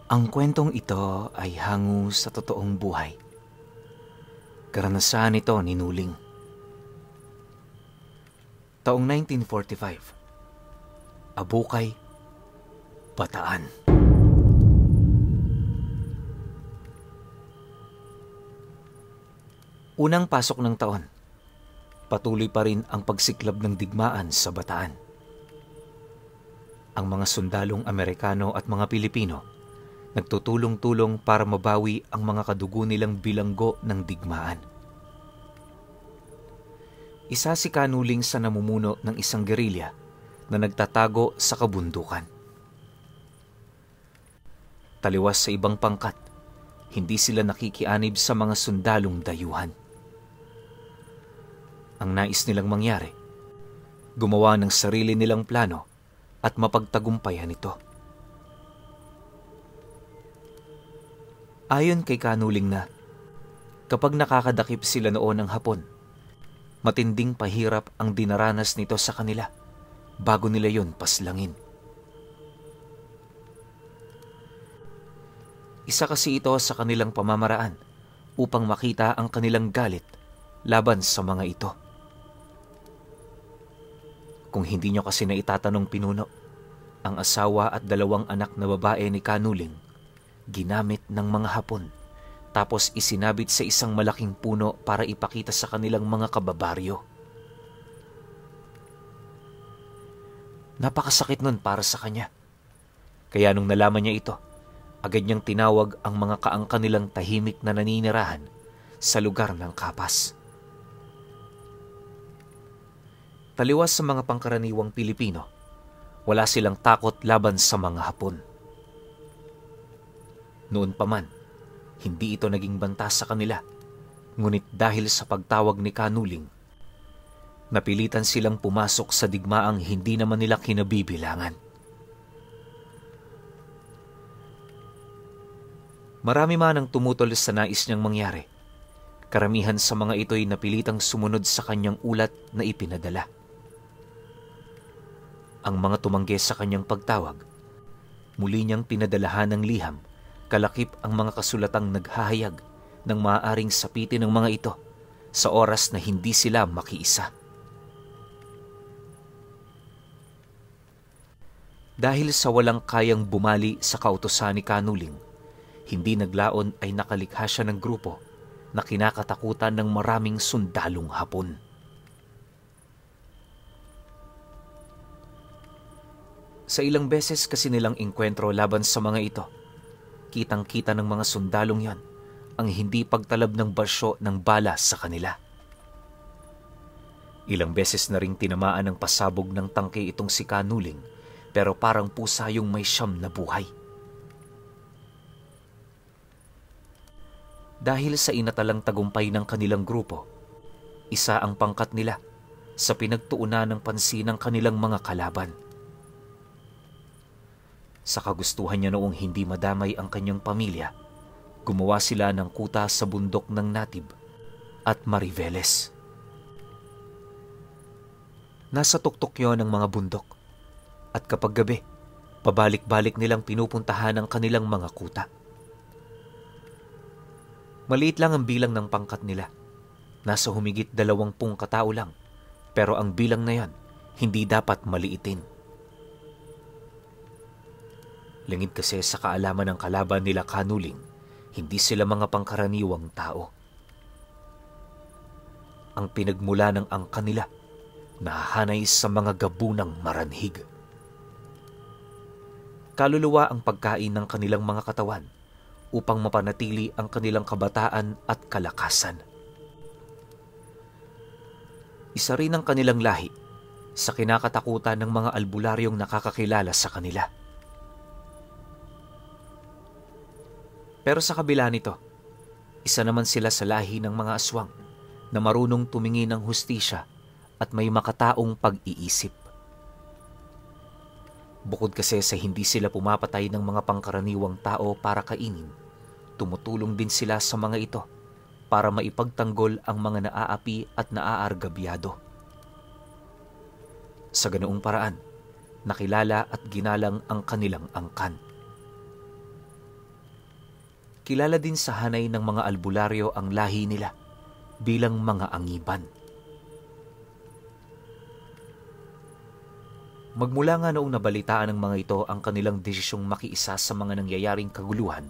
Ang kwentong ito ay hango sa totoong buhay. Karanasan ito ni Nuling. Taong 1945, Abukay, Bataan. Unang pasok ng taon, patuloy pa rin ang pagsiklab ng digmaan sa Bataan. Ang mga sundalong Amerikano at mga Pilipino nagtutulong-tulong para mabawi ang mga kadugo nilang bilanggo ng digmaan. Isa si Kanuling sa namumuno ng isang gerilya na nagtatago sa kabundukan. Taliwas sa ibang pangkat, hindi sila nakikianib sa mga sundalong dayuhan. Ang nais nilang mangyari, gumawa ng sarili nilang plano at mapagtagumpayan ito. Ayon kay Kanuling na, kapag nakakadakip sila noon ng Hapon, matinding pahirap ang dinaranas nito sa kanila bago nila yon paslangin. Isa kasi ito sa kanilang pamamaraan upang makita ang kanilang galit laban sa mga ito. Kung hindi nyo kasi na itatanong pinuno, ang asawa at 2 anak na babae ni Kanuling ginamit ng mga Hapon tapos isinabit sa isang malaking puno para ipakita sa kanilang mga kababaryo. Napakasakit nun para sa kanya. Kaya nung nalaman niya ito, agad niyang tinawag ang mga kaangkan nilang tahimik na naninirahan sa lugar ng Kapas. Taliwas sa mga pangkaraniwang Pilipino, wala silang takot laban sa mga Hapon. Noon pa man, hindi ito naging banta sa kanila, ngunit dahil sa pagtawag ni Kanuling, napilitan silang pumasok sa digmaang hindi naman nila kinabibilangan. Marami man ang tumutol sa nais niyang mangyari. Karamihan sa mga ito'y napilitang sumunod sa kanyang ulat na ipinadala. Ang mga tumanggi sa kanyang pagtawag, muli niyang pinadalahan ng liham, kalakip ang mga kasulatang naghahayag ng maaaring sapitin ng mga ito sa oras na hindi sila makiisa. Dahil sa walang kayang bumali sa kautusan ni Kanuling, hindi naglaon ay nakalikha siya ng grupo na kinakatakutan ng maraming sundalong Hapon. Sa ilang beses kasi nilang engkwentro laban sa mga ito, kitang-kita ng mga sundalong yan ang hindi pagtalab ng basyo ng bala sa kanila. Ilang beses na ring tinamaan ng pasabog ng tangke itong si Kanuling, pero parang pusa yung may siyam na buhay. Dahil sa inatalang tagumpay ng kanilang grupo, isa ang pangkat nila sa pinagtuunan ng pansin ng kanilang mga kalaban. Sa kagustuhan niya noong hindi madamay ang kanyang pamilya, gumawa sila ng kuta sa bundok ng Natib at Mariveles. Nasa tuktok yon ang mga bundok at kapag gabi, pabalik-balik nilang pinupuntahan ang kanilang mga kuta. Maliit lang ang bilang ng pangkat nila. Nasa humigit 20 katao lang, pero ang bilang na yan hindi dapat maliitin. Lingid kasi sa kaalaman ng kalaban nila Kanuling, hindi sila mga pangkaraniwang tao. Ang pinagmula ng angkan nila, nahahanay sa mga gabunang maranhig. Kaluluwa ang pagkain ng kanilang mga katawan upang mapanatili ang kanilang kabataan at kalakasan. Isa rin ang kanilang lahi sa kinakatakutan ng mga albularyong nakakakilala sa kanila. Pero sa kabila nito, isa naman sila sa lahi ng mga aswang na marunong tumingin ng hustisya at may makataong pag-iisip. Bukod kasi sa hindi sila pumapatay ng mga pangkaraniwang tao para kainin, tumutulong din sila sa mga ito para maipagtanggol ang mga naaapi at naaargabyado. Sa ganoong paraan, nakilala at ginalang ang kanilang angkan. Kilala din sa hanay ng mga albularyo ang lahi nila bilang mga Angiban. Magmula nga noong nabalitaan ng mga ito ang kanilang desisyong makiisa sa mga nangyayaring kaguluhan,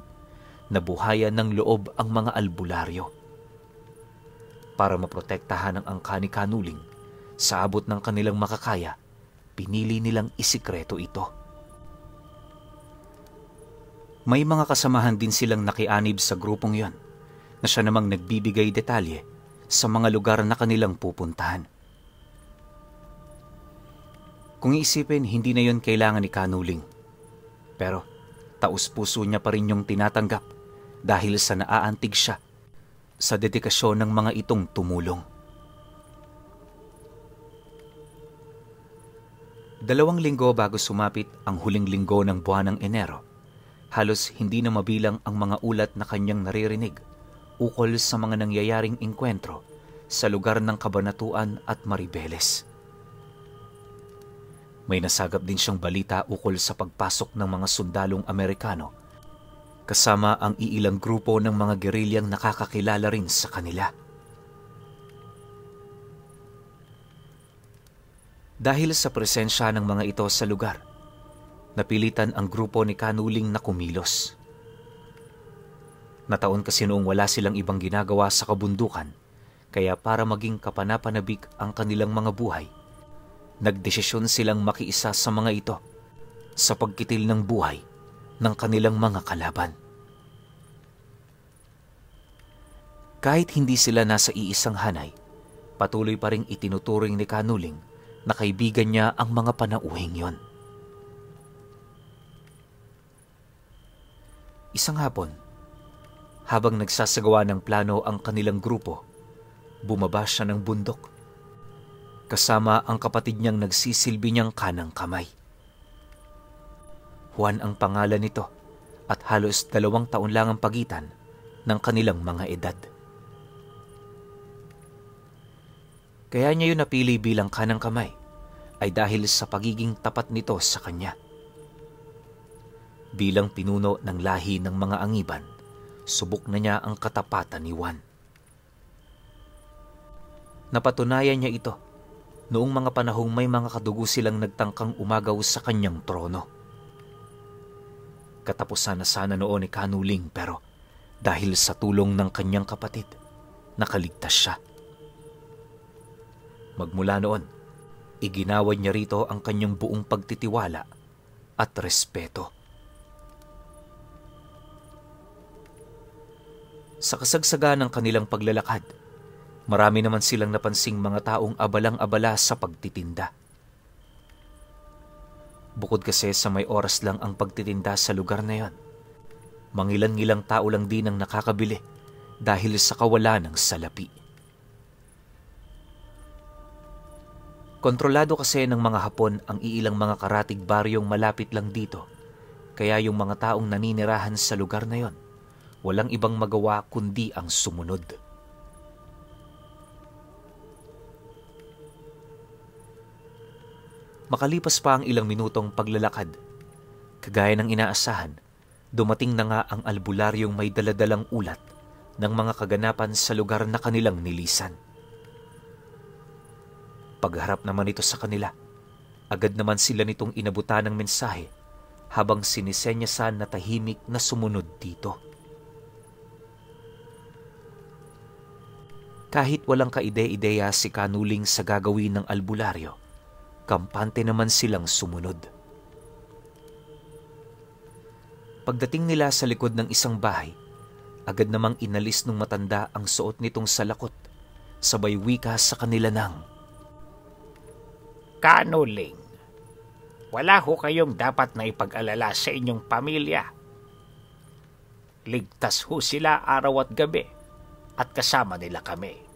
nabuhayan ng loob ang mga albularyo. Para maprotektahan ang angka ni Kanuling, sa abot ng kanilang makakaya, pinili nilang isikreto ito. May mga kasamahan din silang nakianib sa grupong yon, na siya namang nagbibigay detalye sa mga lugar na kanilang pupuntahan. Kung iisipin, hindi na yon kailangan ni Kanuling. Pero taus-puso niya pa rin yung tinatanggap dahil sa naaantig siya sa dedikasyon ng mga itong tumulong. 2 linggo bago sumapit ang huling linggo ng buwan ng Enero, halos hindi na mabilang ang mga ulat na kanyang naririnig ukol sa mga nangyayaring engkwentro sa lugar ng Kabanatuan at Maribeles. May nasagap din siyang balita ukol sa pagpasok ng mga sundalong Amerikano, kasama ang iilang grupo ng mga gerilyang nakakakilala rin sa kanila. Dahil sa presensya ng mga ito sa lugar, napilitan ang grupo ni Kanuling na kumilos. Nataon kasi noong wala silang ibang ginagawa sa kabundukan, kaya para maging kapanapanabik ang kanilang mga buhay, nagdesisyon silang makiisa sa mga ito sa pagkitil ng buhay ng kanilang mga kalaban. Kahit hindi sila nasa iisang hanay, patuloy pa ring itinuturing ni Kanuling na kaibigan niya ang mga panauhing yon. Isang hapon, habang nagsasagawa ng plano ang kanilang grupo, bumaba siya ng bundok kasama ang kapatid niyang nagsisilbi niyang kanang kamay. Juan ang pangalan nito at halos 2 taon lang ang pagitan ng kanilang mga edad. Kaya niya yun napili bilang kanang kamay ay dahil sa pagiging tapat nito sa kanya. Bilang pinuno ng lahi ng mga Angiban, subok na niya ang katapatan ni Juan. Napatunayan niya ito noong mga panahong may mga kadugo silang nagtangkang umagaw sa kanyang trono. Katapusan na sana noon ni Kanuling, pero dahil sa tulong ng kanyang kapatid, nakaligtas siya. Magmula noon, iginawad niya rito ang kanyang buong pagtitiwala at respeto. Sa kasagsagan ng kanilang paglalakad, marami naman silang napansing mga taong abalang-abala sa pagtitinda. Bukod kasi sa may oras lang ang pagtitinda sa lugar na yon, mangilan-ngilang tao lang din ang nakakabili dahil sa kawalan ng salapi. Kontrolado kasi ng mga Hapon ang iilang mga karatig baryong malapit lang dito, kaya yung mga taong naninirahan sa lugar na yon, walang ibang magawa kundi ang sumunod. Makalipas pa ang ilang minutong paglalakad, kagaya ng inaasahan, dumating na nga ang albularyong may daladalang ulat ng mga kaganapan sa lugar na kanilang nilisan. Pagharap naman ito sa kanila, agad naman sila nitong inabutan ng mensahe habang sinisenyasan na tahimik na sumunod dito. Kahit walang kaide-ideya si Kanuling sa gagawin ng albularyo, kampante naman silang sumunod. Pagdating nila sa likod ng isang bahay, agad namang inalis ng matanda ang suot nitong salakot, sabay wika sa kanila ng, Kanuling, wala ho kayong dapat na ipag-alala sa inyong pamilya. Ligtas ho sila araw at gabi at kasama nila kami.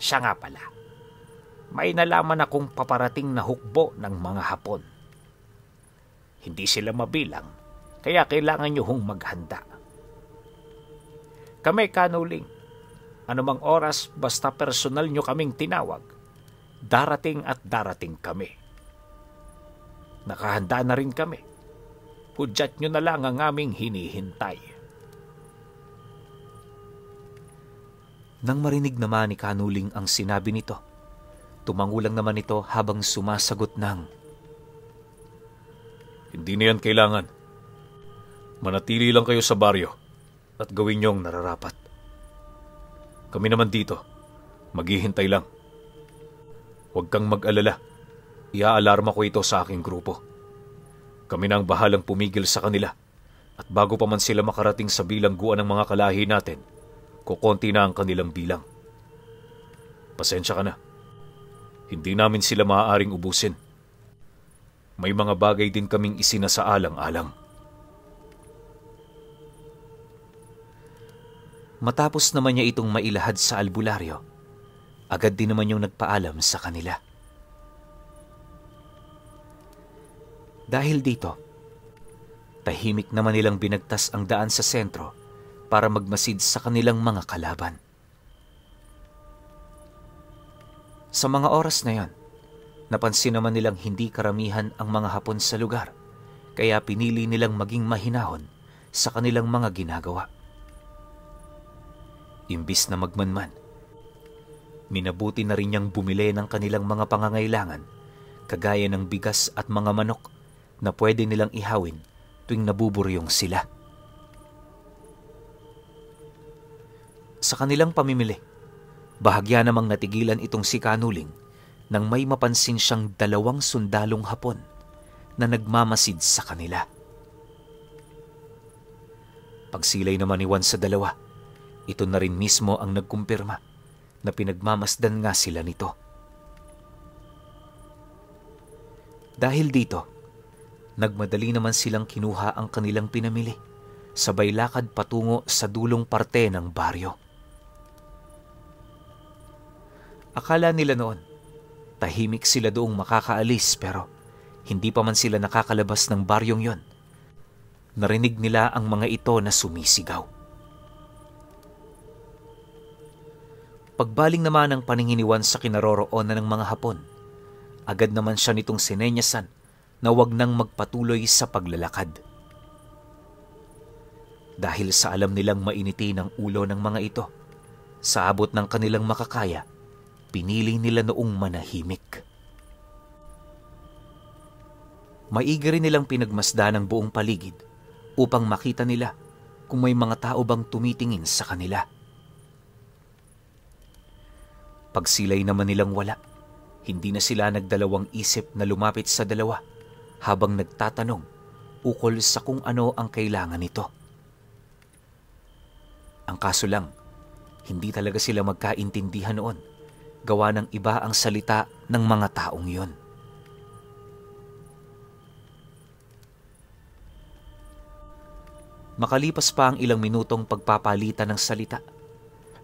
Siya nga pala, may nalaman akong paparating na hukbo ng mga Hapon. Hindi sila mabilang, kaya kailangan nyo hong maghanda. Kami, Kanuling, anumang oras basta personal nyo kaming tinawag, darating at darating kami. Nakahanda na rin kami. Hudyat nyo na lang ang aming hinihintay. Nang marinig naman ni Kanuling ang sinabi nito, tumangulang naman ito habang sumasagot ng, Hindi na yan kailangan. Manatili lang kayo sa baryo at gawin niyong nararapat. Kami naman dito, maghihintay lang. Huwag kang mag-alala. Iaalarma ko ito sa aking grupo. Kami na ang bahalang pumigil sa kanila at bago pa man sila makarating sa bilangguan ng mga kalahi natin, kukonti na ang kanilang bilang. Pasensya ka na. Hindi namin sila maaaring ubusin. May mga bagay din kaming isinasaalang-alang. Matapos naman niya itong mailahad sa albularyo, agad din naman yung nagpaalam sa kanila. Dahil dito, tahimik naman nilang binagtas ang daan sa sentro para magmasid sa kanilang mga kalaban. Sa mga oras na yon, napansin naman nilang hindi karamihan ang mga Hapon sa lugar, kaya pinili nilang maging mahinahon sa kanilang mga ginagawa. Imbis na magmanman, minabuti na rin niyang bumili ng kanilang mga pangangailangan, kagaya ng bigas at mga manok na pwede nilang ihawin tuwing nabuburyong sila. Sa kanilang pamimili, bahagya namang natigilan itong si Kanuling nang may mapansin siyang 2 sundalong Hapon na nagmamasid sa kanila. Pagsilay naman ni Juan sa 2, ito na rin mismo ang nagkumpirma na pinagmamasdan nga sila nito. Dahil dito, nagmadali naman silang kinuha ang kanilang pinamili, sabay lakad patungo sa dulong parte ng baryo. Akala nila noon, tahimik sila doong makakaalis pero hindi pa man sila nakakalabas ng baryong yon. Narinig nila ang mga ito na sumisigaw. Pagbaling naman ng paninginiwan sa kinaroroonan ng mga Hapon, agad naman siya nitong sinenyasan na wag nang magpatuloy sa paglalakad. Dahil sa alam nilang mainiti ng ulo ng mga ito, sa abot ng kanilang makakaya, pinili nila noong manahimik. Maigi rin nilang pinagmasdan ang buong paligid upang makita nila kung may mga tao bang tumitingin sa kanila. Pagsilay naman nilang wala, hindi na sila nagdalawang isip na lumapit sa 2 habang nagtatanong ukol sa kung ano ang kailangan nito. Ang kaso lang, hindi talaga sila magkaintindihan noon, gawa ng iba ang salita ng mga taong yon. Makalipas pa ang ilang minutong pagpapalitan ng salita,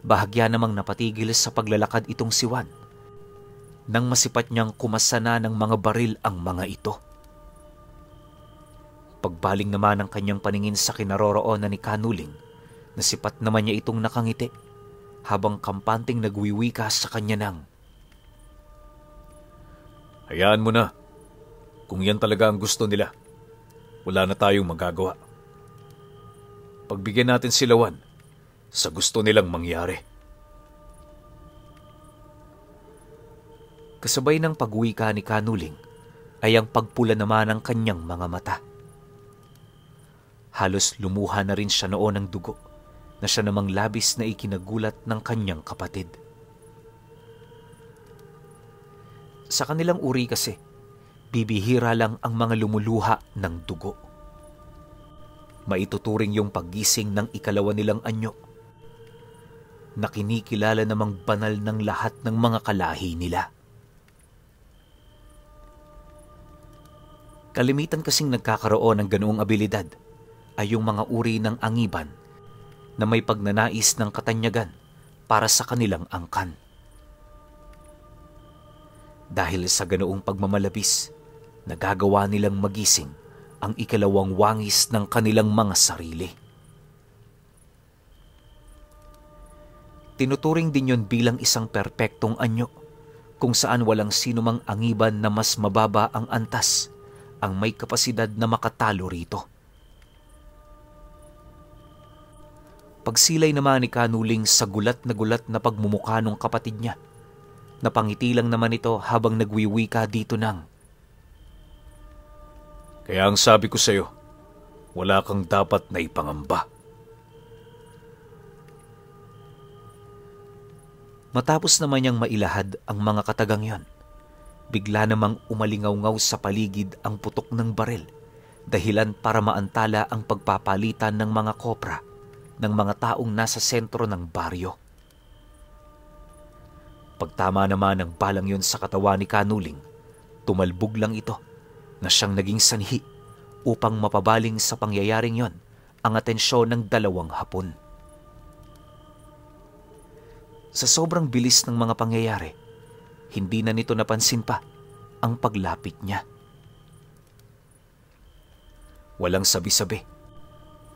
bahagya namang napatigil sa paglalakad itong si Juan nang masipat niyang kumasana ng mga baril ang mga ito. Pagbaling naman ng kanyang paningin sa kinaroroonan ni Kanuling, nasipat naman niya itong nakangiti habang kampanting nagwiwika sa kanya ng, Hayaan mo na. Kung yan talaga ang gusto nila, wala na tayong magagawa. Pagbigyan natin sila, Juan, sa gusto nilang mangyari. Kasabay ng pagwika ni Kanuling ay ang pagpula naman ng kanyang mga mata. Halos lumuha na rin siya noon ng dugo na siya namang labis na ikinagulat ng kanyang kapatid. Sa kanilang uri kasi, bibihira lang ang mga lumuluha ng dugo. Maituturing yung paggising ng 2 nilang anyo na kinikilala namang banal ng lahat ng mga kalahi nila. Kalimitan kasing nagkakaroon ng ganoong abilidad ay yung mga uri ng angiban na may pagnanais ng katanyagan para sa kanilang angkan. Dahil sa ganoong pagmamalabis, nagagawa nilang magising ang 2 wangis ng kanilang mga sarili. Tinuturing din yon bilang isang perpektong anyo kung saan walang sinumang angiban na mas mababa ang antas ang may kapasidad na makatalo rito. Pagsilay naman ni Kanuling sa gulat na pagmumukha ng kapatid niya. Napangiti lang naman ito habang nagwiwika dito nang, Kaya ang sabi ko sa'yo, wala kang dapat na ipangamba. Matapos naman niyang mailahad ang mga katagang yon, bigla namang umalingaw-ngaw sa paligid ang putok ng baril, dahilan para maantala ang pagpapalitan ng mga kopra ng mga taong nasa sentro ng baryo. Pagtama naman ng balang yon sa katawan ni Kanuling, tumalbog lang ito na siyang naging sanhi upang mapabaling sa pangyayaring yon ang atensyon ng dalawang Hapon. Sa sobrang bilis ng mga pangyayari, hindi na nito napansin pa ang paglapit niya. Walang sabi-sabi.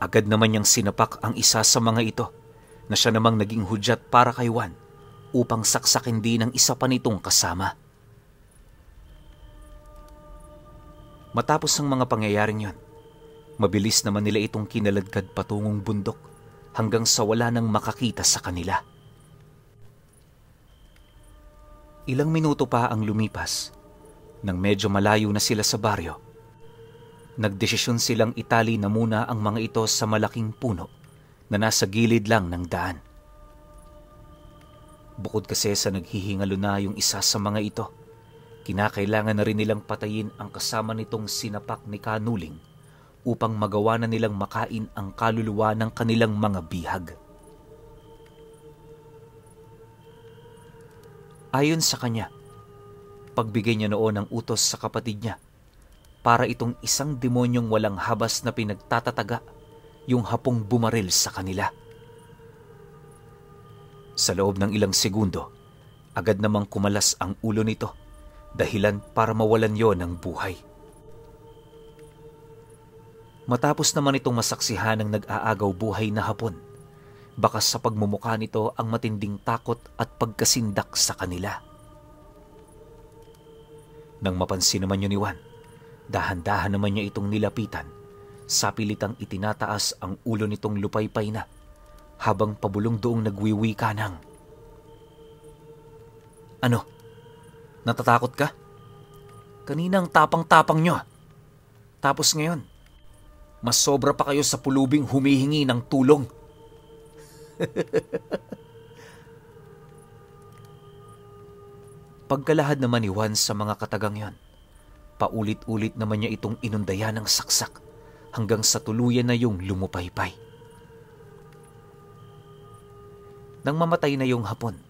Agad naman niyang sinapak ang isa sa mga ito na siya namang naging hudyat para kay Juan upang saksakin din ang isa pa nitong kasama. Matapos ang mga pangyayaring yon, mabilis naman nila itong kinaladkad patungong bundok hanggang sa wala nang makakita sa kanila. Ilang minuto pa ang lumipas nang medyo malayo na sila sa baryo. Nagdesisyon silang itali na muna ang mga ito sa malaking puno na nasa gilid lang ng daan. Bukod kasi sa naghihingalo na yung isa sa mga ito, kinakailangan na rin nilang patayin ang kasama nitong sinapak ni Kanuling upang magawa na nilang makain ang kaluluwa ng kanilang mga bihag. Ayon sa kanya, pagbigay niya noon ng utos sa kapatid niya para itong isang demonyong walang habas na pinagtatataga yung Hapong bumaril sa kanila. Sa loob ng ilang segundo, agad namang kumalas ang ulo nito, dahilan para mawalan yon ng buhay. Matapos naman itong masaksihan ng nag-aagaw buhay na Hapon, bakas sa pagmumukha nito ang matinding takot at pagkasindak sa kanila. Nang mapansin naman yun ni Juan, dahan-dahan naman niya itong nilapitan, sa pilitang itinataas ang ulo nitong lupaypay na, habang pabulong doong nagwiwika ng, Ano? Natatakot ka? Kanina ang tapang-tapang nyo. Tapos ngayon, mas sobra pa kayo sa pulubing humihingi ng tulong. Pagkalahad naman ni Juan sa mga katagang yon, paulit-ulit naman niya itong inundayan ng saksak hanggang sa tuluyan na yung lumupaypay. Nang mamatay na yung Hapon,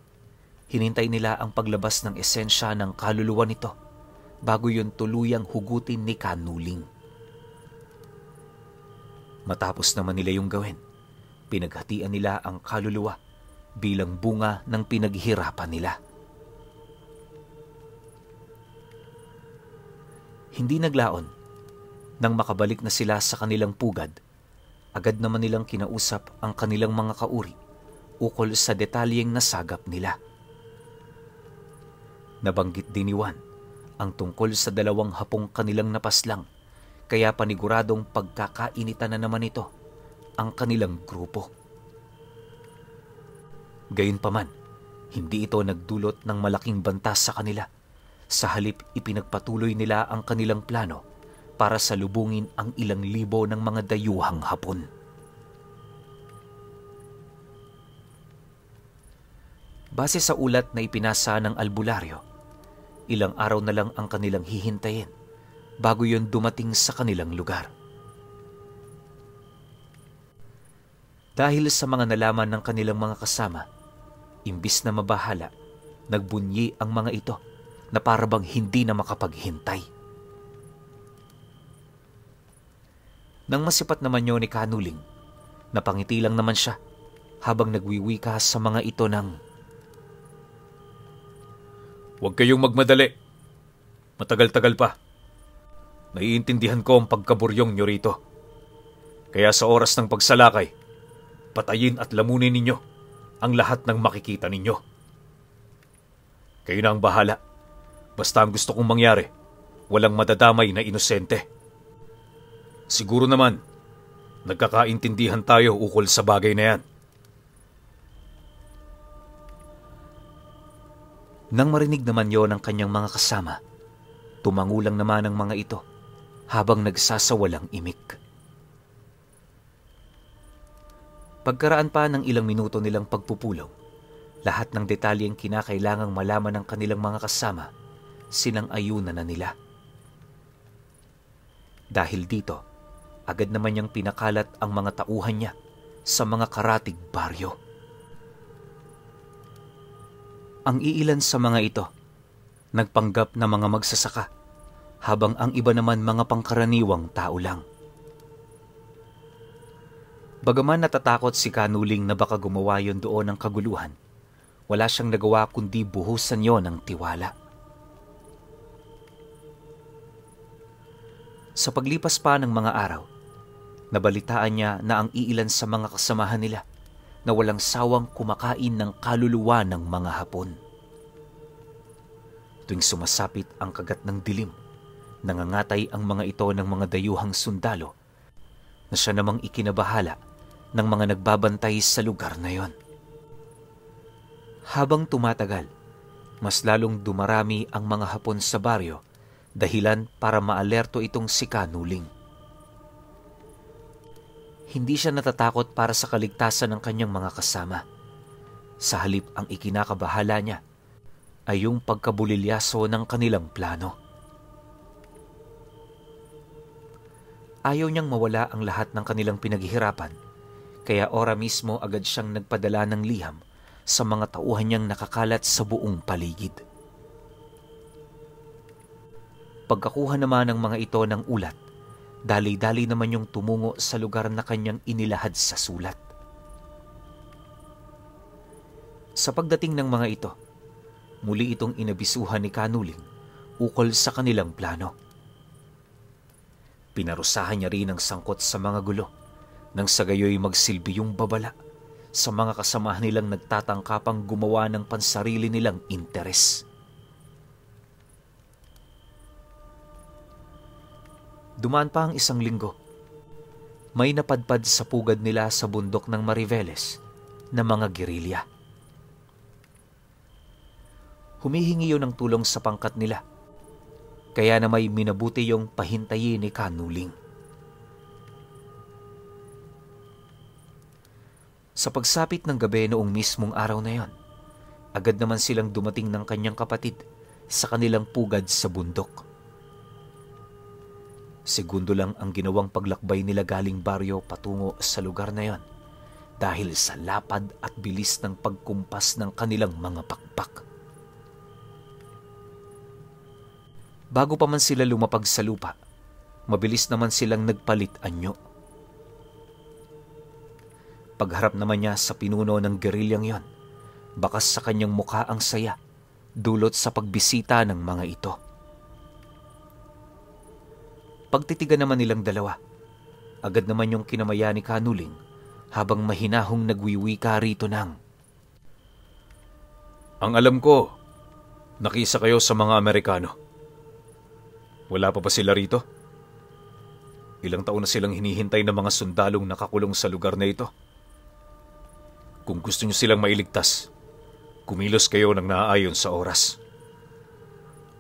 hinintay nila ang paglabas ng esensya ng kaluluwa nito bago yun tuluyang hugutin ni Kanuling. Matapos naman nila yung gawin, pinaghatian nila ang kaluluwa bilang bunga ng pinaghirapan nila. Hindi naglaon, nang makabalik na sila sa kanilang pugad, agad naman nilang kinausap ang kanilang mga kauri ukol sa detalyeng nasagap nila. Nabanggit din ni Juan ang tungkol sa dalawang Hapong kanilang napaslang, kaya paniguradong pagkakainitan na naman ito ang kanilang grupo. Gayunpaman, hindi ito nagdulot ng malaking banta sa kanila. Sa halip, ipinagpatuloy nila ang kanilang plano para salubungin ang ilang libo ng mga dayuhang Hapon. Base sa ulat na ipinasa ng albularyo, ilang araw na lang ang kanilang hihintayin bago yon dumating sa kanilang lugar. Dahil sa mga nalaman ng kanilang mga kasama, imbis na mabahala, nagbunyi ang mga ito na parabang hindi na makapaghintay. Nang masipat naman yun ni Kanuling, napangiti lang naman siya habang nagwiwika sa mga ito ng, Huwag kayong magmadali. Matagal-tagal pa. Naiintindihan ko ang pagkaburyong nyo rito. Kaya sa oras ng pagsalakay, patayin at lamunin ninyo ang lahat ng makikita ninyo. Kayo na ang bahala. Basta ang gusto kong mangyari, walang madadamay na inosente. Siguro naman, nagkakaintindihan tayo ukol sa bagay na yan. Nang marinig naman yon ng kanyang mga kasama, tumangulang naman ang mga ito habang nagsasawalang imik. Pagkaraan pa ng ilang minuto nilang pagpupulong, lahat ng detalyeng kinakailangang malaman ng kanilang mga kasama, sinang-ayunan na nila. Dahil dito, agad naman niyang pinakalat ang mga tauhan niya sa mga karatig baryo. Ang iilan sa mga ito, nagpanggap na mga magsasaka, habang ang iba naman mga pangkaraniwang tao lang. Bagaman natatakot si Kanuling na baka gumawa yon doon ng kaguluhan, wala siyang nagawa kundi buhusan yon ng tiwala. Sa paglipas pa ng mga araw, nabalitaan niya na ang iilan sa mga kasamahan nila na walang sawang kumakain ng kaluluwa ng mga Hapon. Tuwing sumasapit ang kagat ng dilim, nangangatay ang mga ito ng mga dayuhang sundalo na siya namang ikinabahala ng mga nagbabantay sa lugar na yon. Habang tumatagal, mas lalong dumarami ang mga Hapon sa baryo, dahilan para maalerto itong si Kanuling. Hindi siya natatakot para sa kaligtasan ng kanyang mga kasama. Sa halip, ang ikinakabahala niya ay yung pagkabulilyaso ng kanilang plano. Ayaw niyang mawala ang lahat ng kanilang pinaghihirapan, kaya ora mismo agad siyang nagpadala ng liham sa mga tauhan niyang nakakalat sa buong paligid. Pagkakuha naman ng mga ito ng ulat, dali-dali naman yung tumungo sa lugar na kanyang inilahad sa sulat. Sa pagdating ng mga ito, muli itong inabisuhan ni Kanuling ukol sa kanilang plano. Pinarusahan niya rin ang sangkot sa mga gulo nang sa gayoy magsilbi yung babala sa mga kasamahan nilang nagtatangkapang gumawa ng pansarili nilang interes. Dumaan pa ang isang linggo. May napadpad sa pugad nila sa bundok ng Mariveles na mga gerilya. Humihingi yun ng tulong sa pangkat nila, kaya na may minabuti yung pahintayin ni Kanuling. Sa pagsapit ng gabi noong mismong araw na yon, agad naman silang dumating ng kanyang kapatid sa kanilang pugad sa bundok. Segundo lang ang ginawang paglakbay nila galing baryo patungo sa lugar na yon dahil sa lapad at bilis ng pagkumpas ng kanilang mga pakpak. Bago pa man sila lumapag sa lupa, mabilis naman silang nagpalit anyo. Pagharap naman niya sa pinuno ng gerilyang yon, bakas sa kanyang mukha ang saya, dulot sa pagbisita ng mga ito. Pagtitigan naman nilang dalawa, agad naman yung kinamaya ni Kanuling habang mahinahong nagwiwika rito ng, "Ang alam ko, nakisa kayo sa mga Amerikano. Wala pa ba sila rito? Ilang taon na silang hinihintay ng mga sundalong nakakulong sa lugar na ito. Kung gusto nyo silang mailigtas, kumilos kayo ng naaayon sa oras.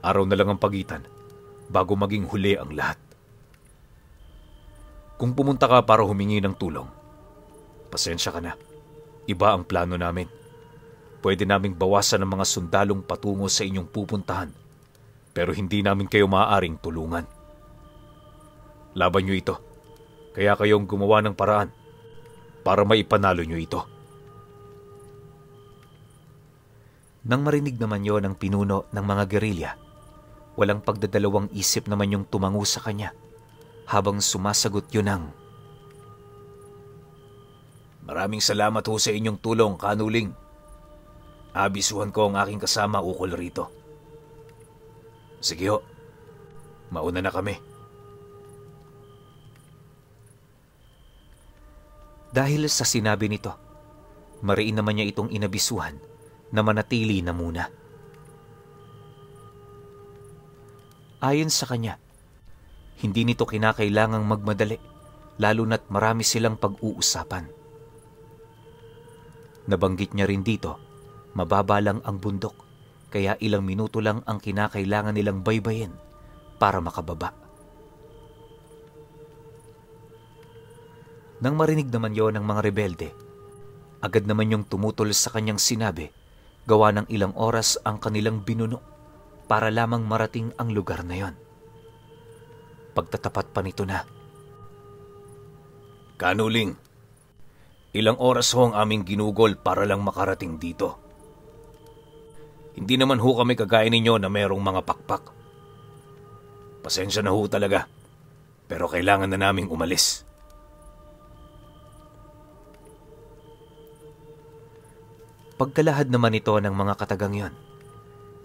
Araw na lang ang pagitan bago maging huli ang lahat. Kung pumunta ka para humingi ng tulong, pasensya ka na. Iba ang plano namin. Pwede naming bawasan ang mga sundalong patungo sa inyong pupuntahan, pero hindi namin kayo maaaring tulungan. Laban nyo ito, kaya kayong gumawa ng paraan para maipanalo nyo ito." Nang marinig naman yon ang pinuno ng mga gerilya, walang pagdadalawang isip naman yung tumango sa kanya habang sumasagot yun ng, "Maraming salamat ho sa inyong tulong, Kanuling. Abisuhan ko ang aking kasama ukol rito." "Sige ho, mauna na kami." Dahil sa sinabi nito, mariin naman niya itong inabisuhan na manatili na muna. Ayon sa kanya, hindi nito kinakailangang magmadali, lalo na't marami silang pag-uusapan. Nabanggit niya rin dito, mababa lang ang bundok, kaya ilang minuto lang ang kinakailangan nilang baybayin para makababa. Nang marinig naman yon ng mga rebelde, agad naman yung tumutol sa kanyang sinabi, gawa ng ilang oras ang kanilang binuno para lamang marating ang lugar na yon. Pagtatapat pa nito na, Kanuling, ilang oras ho ang aming ginugol para lang makarating dito. Hindi naman ho kami kagaya ninyo na merong mga pakpak. Pasensya na ho talaga, pero kailangan na naming umalis. Pagkalahad naman ito ng mga katagang yon,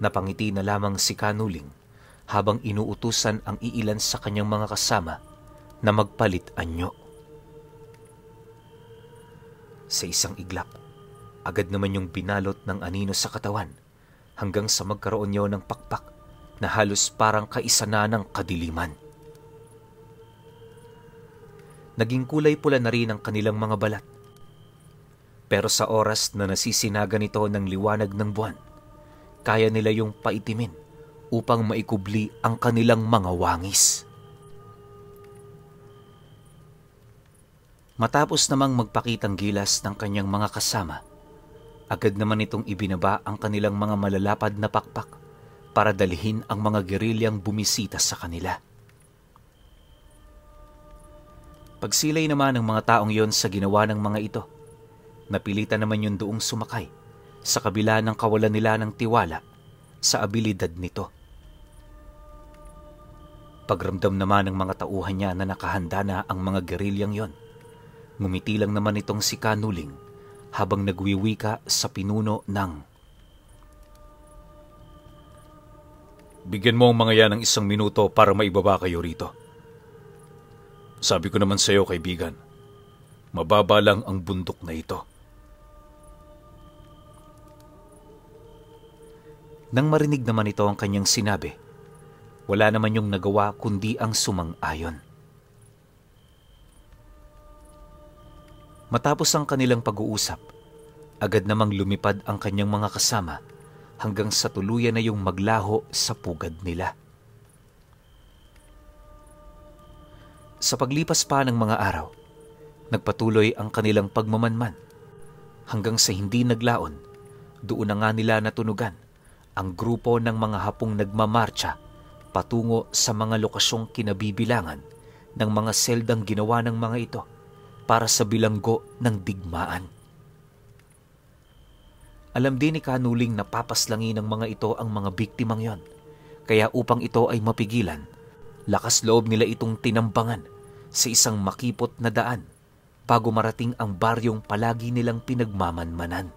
napangiti na lamang si Kanuling habang inuutusan ang iilan sa kanyang mga kasama na magpalit anyo. Sa isang iglap, agad naman yung binalot ng anino sa katawan hanggang sa magkaroon yon ng pakpak na halos parang kaisa na ng kadiliman. Naging kulay pula na rin ang kanilang mga balat. Pero sa oras na nasisinagan ito ng liwanag ng buwan, kaya nila yung paitimin upang maikubli ang kanilang mga wangis. Matapos namang magpakitang gilas ng kanyang mga kasama, agad naman itong ibinaba ang kanilang mga malalapad na pakpak para dalhin ang mga gerilyang bumisita sa kanila. Pagsilay naman ng mga taong yon sa ginawa ng mga ito, napilitan naman yung doong sumakay sa kabila ng kawalan nila ng tiwala sa abilidad nito. Pagramdam naman ng mga tauhan niya na nakahanda na ang mga gerilyang yon, ngumiti lang naman itong si Kanuling habang nagwiwika sa pinuno ng, Bigyan mo ang mga yan ng 1 minuto para maibaba kayo rito. Sabi ko naman sa iyo, kaibigan, mababa lang ang bundok na ito. Nang marinig naman ito ang kanyang sinabi, wala naman yung nagawa kundi ang sumang-ayon. Matapos ang kanilang pag-uusap, agad namang lumipad ang kanyang mga kasama hanggang sa tuluyan na yung maglaho sa pugad nila. Sa paglipas pa ng mga araw, nagpatuloy ang kanilang pagmamanman hanggang sa hindi naglaon, doon na nga nila natunugan ang grupo ng mga Hapong nagmamarcha patungo sa mga lokasyong kinabibilangan ng mga seldang ginawa ng mga ito para sa bilanggo ng digmaan. Alam din ni Kanuling na papaslangin ng mga ito ang mga biktimang yon, kaya upang ito ay mapigilan, lakas loob nila itong tinambangan sa isang makipot na daan bago marating ang baryong palagi nilang pinagmamanmanan.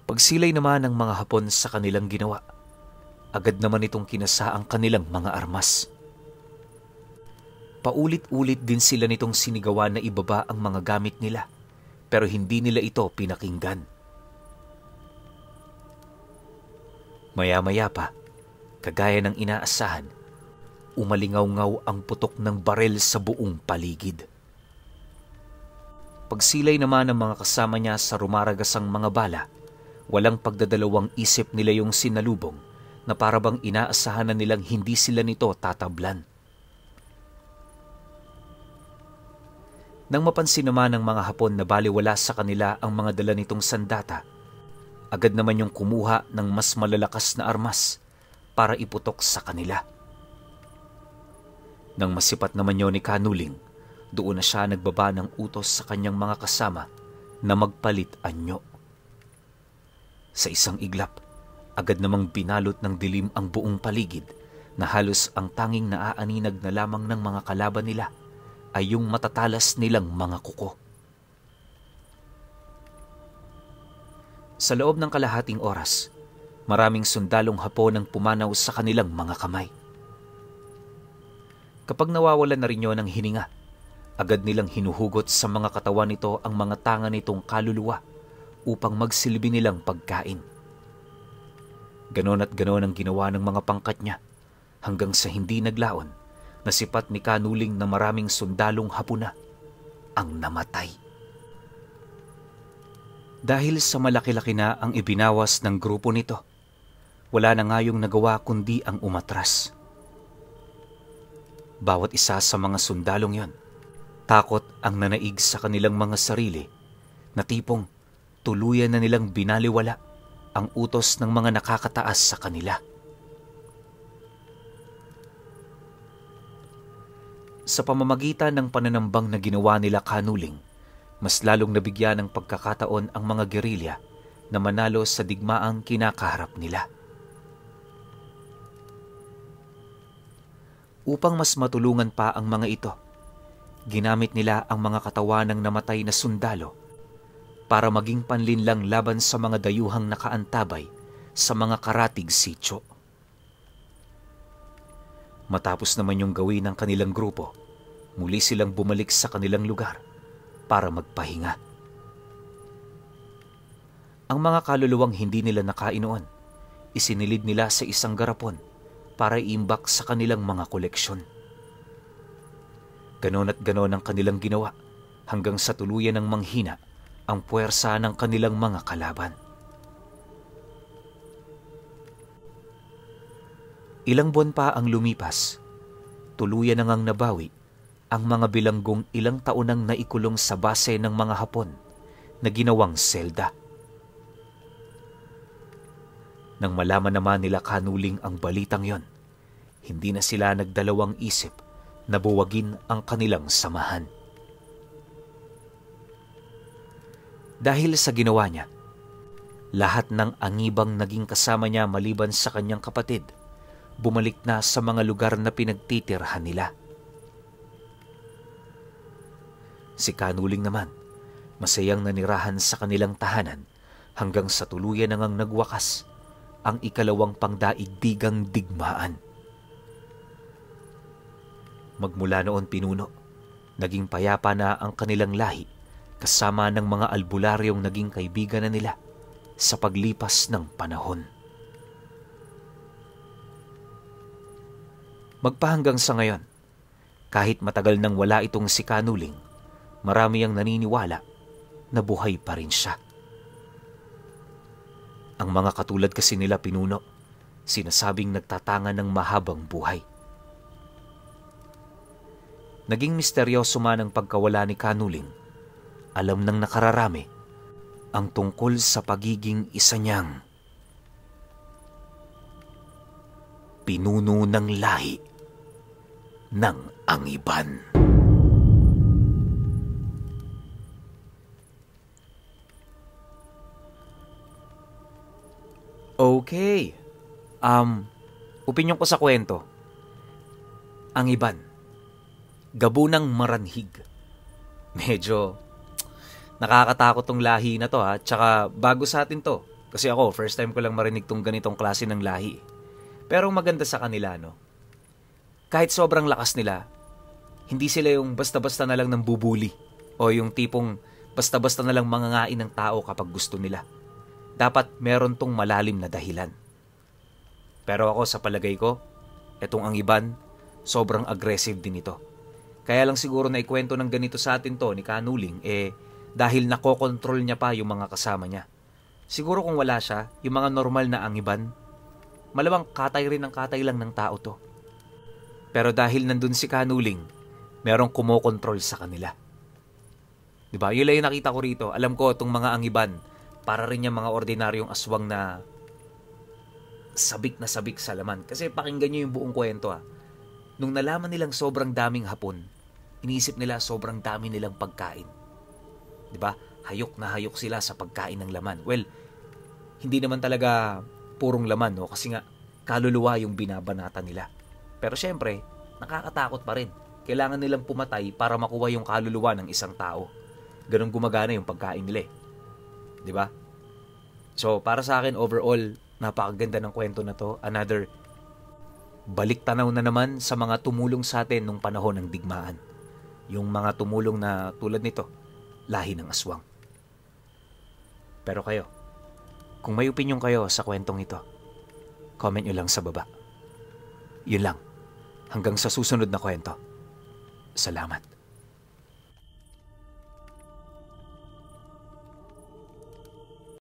Pagsilay naman ng mga Hapon sa kanilang ginawa, agad naman itong kinasa ang kanilang mga armas. Paulit-ulit din sila nitong sinigawan na ibaba ang mga gamit nila, pero hindi nila ito pinakinggan. Maya-maya pa, kagaya ng inaasahan, umalingaw-ngaw ang putok ng barel sa buong paligid. Pagsilay naman ng mga kasama niya sa rumaragasang mga bala, walang pagdadalawang isip nila yung sinalubong na parabang inaasahan na nilang hindi sila nito tatablan. Nang mapansin naman ng mga Hapon na baliwala sa kanila ang mga dala nitong sandata, agad naman yung kumuha ng mas malalakas na armas para iputok sa kanila. Nang masipat naman yun ni Kanuling, doon na siya nagbaba ng utos sa kanyang mga kasama na magpalit anyo. Sa isang iglap, agad namang binalot ng dilim ang buong paligid na halos ang tanging naaaninag na lamang ng mga kalaban nila ay yung matatalas nilang mga kuko. Sa loob ng kalahating oras, maraming sundalong Hapon ang pumanaw sa kanilang mga kamay. Kapag nawawalan na rin yun ng hininga, agad nilang hinuhugot sa mga katawan nito ang mga tanga nitong kaluluwa upang magsilbi nilang pagkain. Ganon at ganon ang ginawa ng mga pangkat niya hanggang sa hindi naglaon, nasipat ni Kanuling na maraming sundalong Hapon na ang namatay. Dahil sa malaki-laki na ang ibinawas ng grupo nito, wala na nga yung nagawa kundi ang umatras. Bawat isa sa mga sundalong yon, takot ang nanaig sa kanilang mga sarili na tipong tuluyan na nilang binaliwala ang utos ng mga nakakataas sa kanila. Sa pamamagitan ng pananambang na ginawa nila kanuling, mas lalong nabigyan ng pagkakataon ang mga gerilya na manalo sa digmaang kinakaharap nila. Upang mas matulungan pa ang mga ito, ginamit nila ang mga katawan ng namatay na sundalo para maging panlinlang laban sa mga dayuhang nakaantabay sa mga karatig sityo. Matapos naman yung gawin ng kanilang grupo, muli silang bumalik sa kanilang lugar para magpahinga. Ang mga kaluluwang hindi nila nakain noon, isinilid nila sa isang garapon para iimbak sa kanilang mga koleksyon. Ganon at ganon ang kanilang ginawa hanggang sa tuluyan ng manghina ang puwersa ng kanilang mga kalaban. Ilang buwan pa ang lumipas, tuluyan na ngang nabawi ang mga bilanggong ilang taon nang naikulong sa base ng mga Hapon na ginawang selda. Nang malaman naman nila kanuling ang balitang yon, hindi na sila nagdalawang isip na buwagin ang kanilang samahan. Dahil sa ginawa niya, lahat ng angibang naging kasama niya maliban sa kanyang kapatid, bumalik na sa mga lugar na pinagtitirhan nila. Si Kanuling naman, masayang nanirahan sa kanilang tahanan hanggang sa tuluyan na ngang nagwakas ang ikalawang pangdaigdigang digmaan. Magmula noon pinuno, naging payapa na ang kanilang lahi kasama ng mga albularyong naging kaibigan na nila sa paglipas ng panahon. Magpahanggang sa ngayon, kahit matagal nang wala itong si Kanuling, marami ang naniniwala na buhay pa rin siya. Ang mga katulad kasi nila pinuno, sinasabing nagtatanga ng mahabang buhay. Naging misteryoso man ang pagkawala ni Kanuling, alam ng nakararami ang tungkol sa pagiging isa niyang pinuno ng lahi ng Angiban. Okay. Opinyon ko sa kwento. Angiban. Gabunang maranhig. Medyo nakakatakot tong lahi na to ha. Tsaka bago sa atin to. Kasi ako, first time ko lang marinig tong ganitong klase ng lahi. Pero maganda sa kanila, no? Kahit sobrang lakas nila, hindi sila yung basta-basta na lang nang bubuli o yung tipong basta-basta na lang mangangain ng tao kapag gusto nila. Dapat meron tong malalim na dahilan. Pero ako sa palagay ko, etong Angiban, sobrang aggressive din ito. Kaya lang siguro na ikwento ng ganito sa atin to ni Kanuling, dahil nakokontrol niya pa yung mga kasama niya. Siguro kung wala siya, yung mga normal na Angiban, malamang katay rin ng katay lang ng tao to. Pero dahil nandun si Kanuling, merong kumokontrol sa kanila. Diba? Yun lang yung nakita ko rito. Alam ko itong mga Angiban, para rin yung mga ordinaryong aswang na sabik sa laman. Kasi pakinggan nyo yung buong kwento ha. Nung nalaman nilang sobrang daming Hapon, iniisip nila sobrang dami nilang pagkain. Diba? Hayok na hayok sila sa pagkain ng laman. Well, hindi naman talaga purong laman, no? Kasi nga, kaluluwa yung binabanata nila. Pero syempre, nakakatakot pa rin. Kailangan nilang pumatay para makuha yung kaluluwa ng isang tao. Ganun gumagana yung pagkain nila eh. Diba? So, para sa akin, overall, napakaganda ng kwento na to. Another balik tanaw na naman sa mga tumulong sa atin nung panahon ng digmaan. Yung mga tumulong na tulad nito, lahi ng aswang. Pero kayo, kung may opinion kayo sa kwentong ito, comment nyo lang sa baba. Yun lang. Hanggang sa susunod na kwento. Salamat.